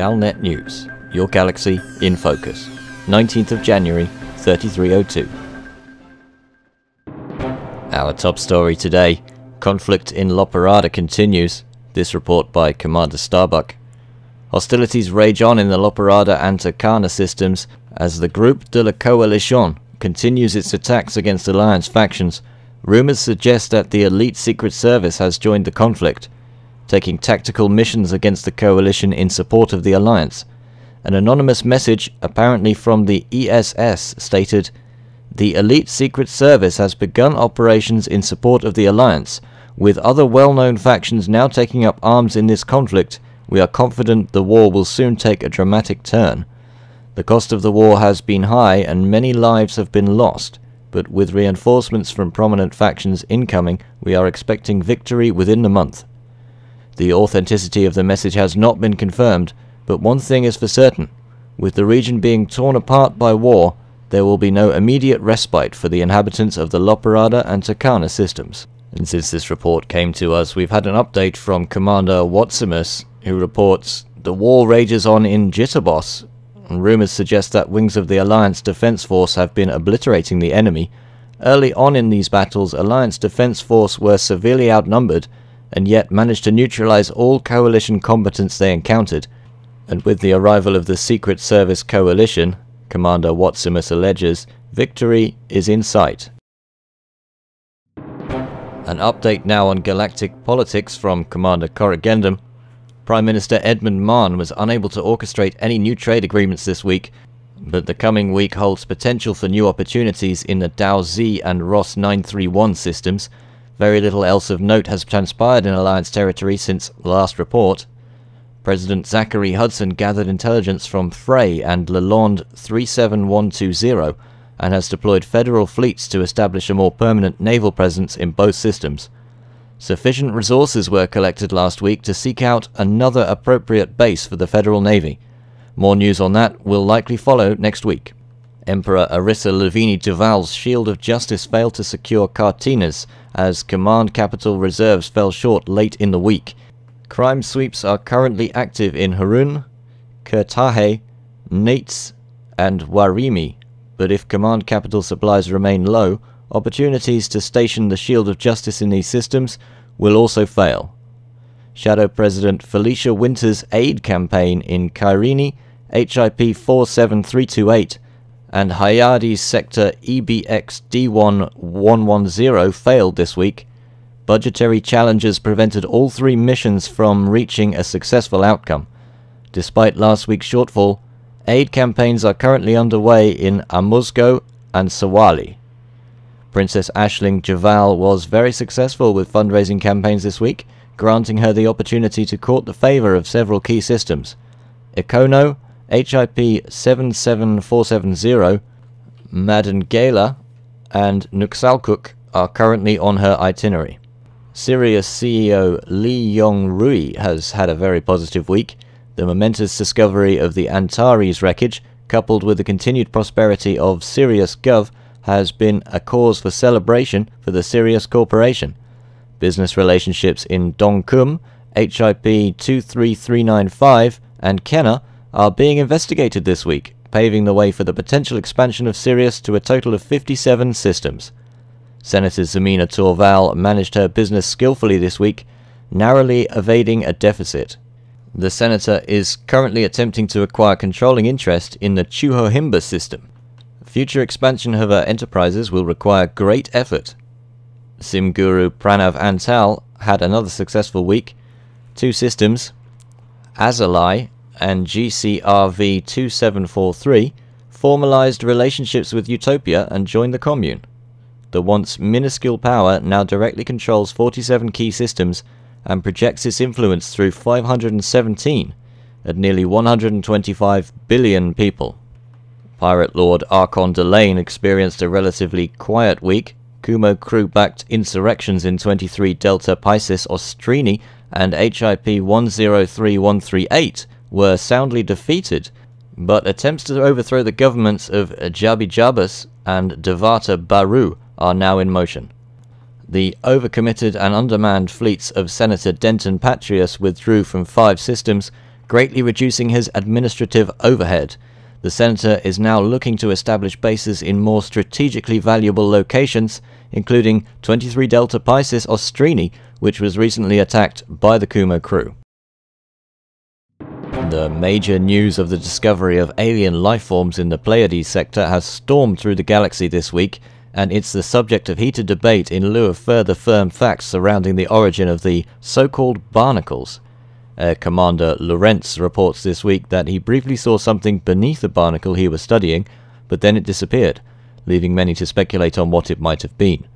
Galnet News, your galaxy in focus. 19th of January, 3302. Our top story today, conflict in Loperada continues, this report by Commander Starbuck. Hostilities rage on in the Loperada and Tucana systems as the Group de la Coalition continues its attacks against Alliance factions. Rumors suggest that the elite Secret Service has joined the conflict, taking tactical missions against the coalition in support of the Alliance. An anonymous message, apparently from the ESS, stated, "The elite Secret Service has begun operations in support of the Alliance. With other well-known factions now taking up arms in this conflict, we are confident the war will soon take a dramatic turn. The cost of the war has been high and many lives have been lost, but with reinforcements from prominent factions incoming, we are expecting victory within the month." The authenticity of the message has not been confirmed, but one thing is for certain. With the region being torn apart by war, there will be no immediate respite for the inhabitants of the Loperada and Tucana systems. And since this report came to us, we've had an update from Commander Watsimus, who reports, "The war rages on in Jitterbos. Rumors suggest that wings of the Alliance Defense Force have been obliterating the enemy. Early on in these battles, Alliance Defense Force were severely outnumbered, and yet managed to neutralize all coalition combatants they encountered. And with the arrival of the Secret Service coalition," Commander Watsimus alleges, "victory is in sight." An update now on Galactic Politics from Commander Corrigendum. Prime Minister Edmund Mahn was unable to orchestrate any new trade agreements this week, but the coming week holds potential for new opportunities in the Dao Z and Ross 931 systems. Very little else of note has transpired in Alliance territory since the last report. President Zachary Hudson gathered intelligence from Frey and Lalonde 37120 and has deployed federal fleets to establish a more permanent naval presence in both systems. Sufficient resources were collected last week to seek out another appropriate base for the Federal Navy. More news on that will likely follow next week. Emperor Arissa Lavini Duval's Shield of Justice failed to secure Cartinas as command capital reserves fell short late in the week. Crime sweeps are currently active in Harun, Kertahe, Nates, and Warimi, but if command capital supplies remain low, opportunities to station the Shield of Justice in these systems will also fail. Shadow President Felicia Winter's aid campaign in Kairini, HIP 47328, and Hayadi's sector EBX D1110 failed this week. Budgetary challenges prevented all three missions from reaching a successful outcome. Despite last week's shortfall, aid campaigns are currently underway in Amuzgo and Sawali. Princess Aisling Javal was very successful with fundraising campaigns this week, granting her the opportunity to court the favor of several key systems. Ikono, HIP 77470, Madangala, and Nuxalkuk are currently on her itinerary. Sirius CEO Lee Yong-rui has had a very positive week. The momentous discovery of the Antares wreckage, coupled with the continued prosperity of Sirius Gov, has been a cause for celebration for the Sirius Corporation. Business relationships in Dongkum, HIP 23395, and Kenna are being investigated this week, paving the way for the potential expansion of Sirius to a total of 57 systems. Senator Zemina Torval managed her business skillfully this week, narrowly evading a deficit. The senator is currently attempting to acquire controlling interest in the Chuhohimba system. Future expansion of her enterprises will require great effort. Sim Guru Pranav Antal had another successful week. Two systems, Azalai and GCRV 2743, formalized relationships with Utopia and joined the commune. The once minuscule power now directly controls 47 key systems and projects its influence through 517 at nearly 125 billion people. Pirate Lord Archon Delane experienced a relatively quiet week. Kumo crew-backed insurrections in 23 Delta Pisces Ostrini and HIP 103138 were soundly defeated, but attempts to overthrow the governments of Jabi Jabas and Devata Baru are now in motion. The overcommitted and undermanned fleets of Senator Denton Patrius withdrew from 5 systems, greatly reducing his administrative overhead. The senator is now looking to establish bases in more strategically valuable locations, including 23 Delta Piscis Ostrini, which was recently attacked by the Kumo crew. The major news of the discovery of alien lifeforms in the Pleiades sector has stormed through the galaxy this week, and it's the subject of heated debate in lieu of further firm facts surrounding the origin of the so-called Barnacles. Air Commander Lorentz reports this week that he briefly saw something beneath the barnacle he was studying, but then it disappeared, leaving many to speculate on what it might have been.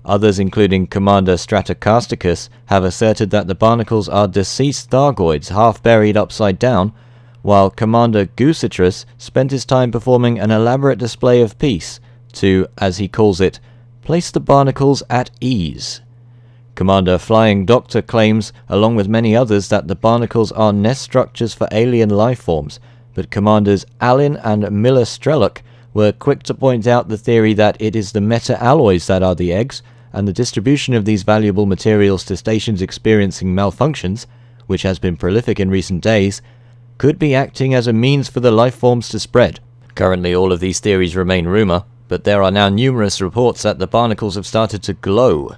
Others, including Commander Stratocarsticus, have asserted that the barnacles are deceased Thargoids half buried upside down, while Commander Gucitrus spent his time performing an elaborate display of peace to, as he calls it, place the barnacles at ease. Commander Flying Doctor claims, along with many others, that the barnacles are nest structures for alien lifeforms, but Commanders Allen and Miller Strelok were quick to point out the theory that it is the meta-alloys that are the eggs, and the distribution of these valuable materials to stations experiencing malfunctions, which has been prolific in recent days, could be acting as a means for the lifeforms to spread. Currently all of these theories remain rumour, but there are now numerous reports that the barnacles have started to glow.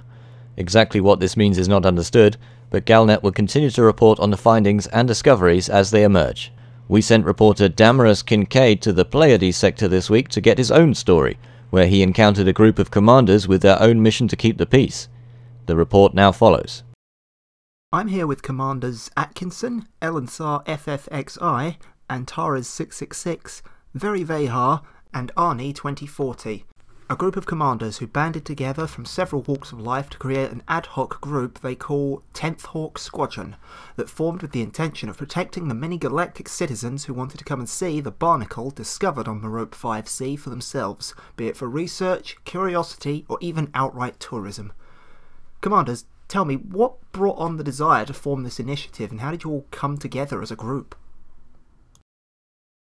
Exactly what this means is not understood, but Galnet will continue to report on the findings and discoveries as they emerge. We sent reporter Damaris Kincaid to the Pleiades sector this week to get his own story, where he encountered a group of commanders with their own mission to keep the peace. The report now follows. I'm here with Commanders Atkinson, Elansar FFXI, Antares 666, Very Vehar, and Arnie 2040. A group of commanders who banded together from several walks of life to create an ad hoc group they call 10th Hawk Squadron, that formed with the intention of protecting the many galactic citizens who wanted to come and see the barnacle discovered on Merope 5C for themselves, be it for research, curiosity, or even outright tourism. Commanders, tell me, what brought on the desire to form this initiative, and how did you all come together as a group?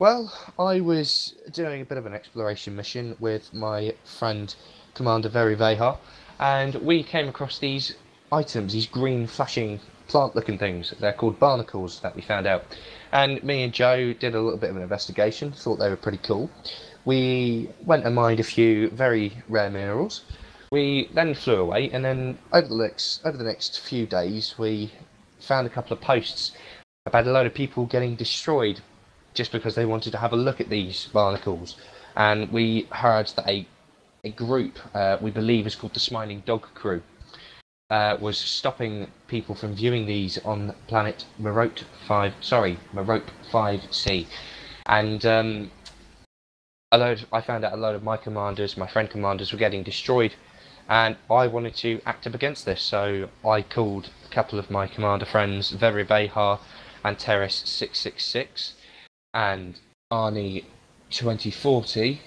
Well, I was doing a bit of an exploration mission with my friend Commander Very Vehar, and we came across these items, these green flashing plant-looking things. They're called barnacles that we found out. And me and Joe did a little bit of an investigation, thought they were pretty cool. We went and mined a few very rare minerals. We then flew away, and then over the next few days we found a couple of posts about a load of people getting destroyed just because they wanted to have a look at these barnacles. And we heard that a group, we believe is called the Smiling Dog Crew, was stopping people from viewing these on planet Merope 5C. And I found out a load of my friend commanders were getting destroyed, and I wanted to act up against this, so I called a couple of my commander friends, Very Vehar and Teres 666 and Arnie 2040,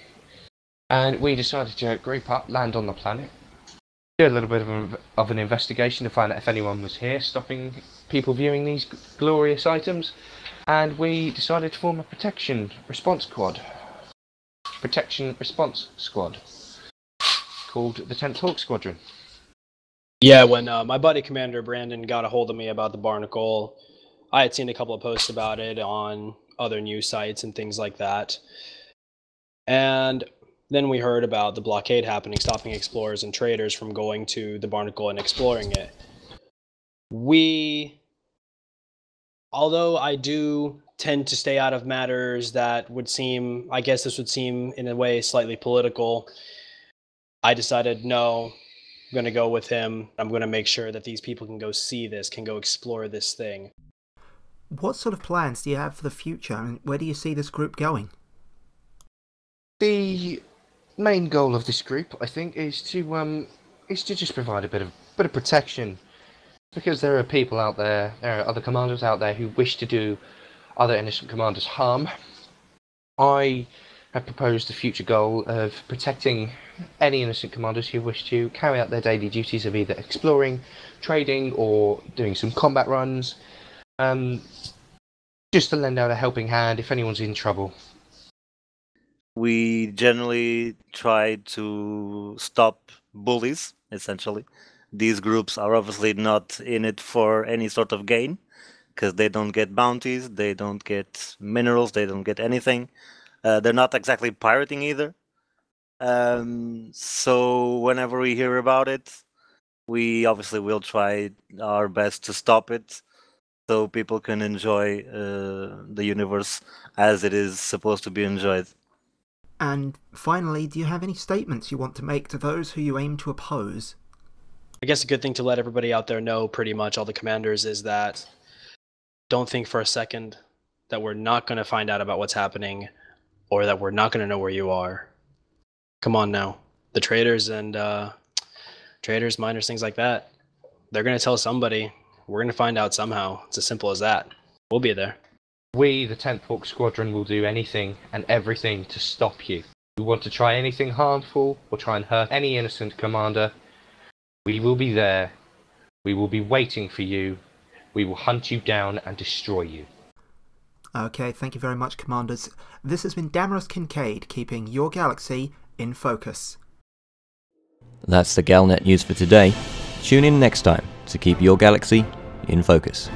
and we decided to group up, land on the planet, do a little bit of an investigation to find out if anyone was here stopping people viewing these glorious items, and we decided to form a protection response squad called the 10th Hawk Squadron. Yeah, when my buddy Commander Brandon got a hold of me about the barnacle, I had seen a couple of posts about it on other news sites and things like that. And then we heard about the blockade happening, stopping explorers and traders from going to the barnacle and exploring it. Although I do tend to stay out of matters that would seem, I guess this would seem in a way slightly political, I decided, no, I'm going to go with him. I'm going to make sure that these people can go see this, can go explore this thing. What sort of plans do you have for the future, and where do you see this group going? The main goal of this group, I think, is to just provide a bit of protection, because there are people out there, there are other commanders out there who wish to do other innocent commanders harm. I have proposed the future goal of protecting any innocent commanders who wish to carry out their daily duties of either exploring, trading, or doing some combat runs, just to lend out a helping hand if anyone's in trouble. We generally try to stop bullies, essentially. These groups are obviously not in it for any sort of gain. because they don't get bounties, they don't get minerals, they don't get anything. They're not exactly pirating either. So whenever we hear about it, we obviously will try our best to stop it, so people can enjoy the universe as it is supposed to be enjoyed. And finally, do you have any statements you want to make to those who you aim to oppose? I guess a good thing to let everybody out there know, pretty much all the commanders, is that don't think for a second that we're not going to find out about what's happening, or that we're not going to know where you are. Come on now. The traders and traders, miners, things like that, they're going to tell somebody. We're going to find out somehow. It's as simple as that. We'll be there. We, the 10th Hawk Squadron, will do anything and everything to stop you. If you want to try anything harmful or try and hurt any innocent commander, we will be there. We will be waiting for you. We will hunt you down and destroy you. Okay, thank you very much, Commanders. This has been Damaris Kincaid, keeping your galaxy in focus. That's the Galnet news for today. Tune in next time to keep your galaxy in focus.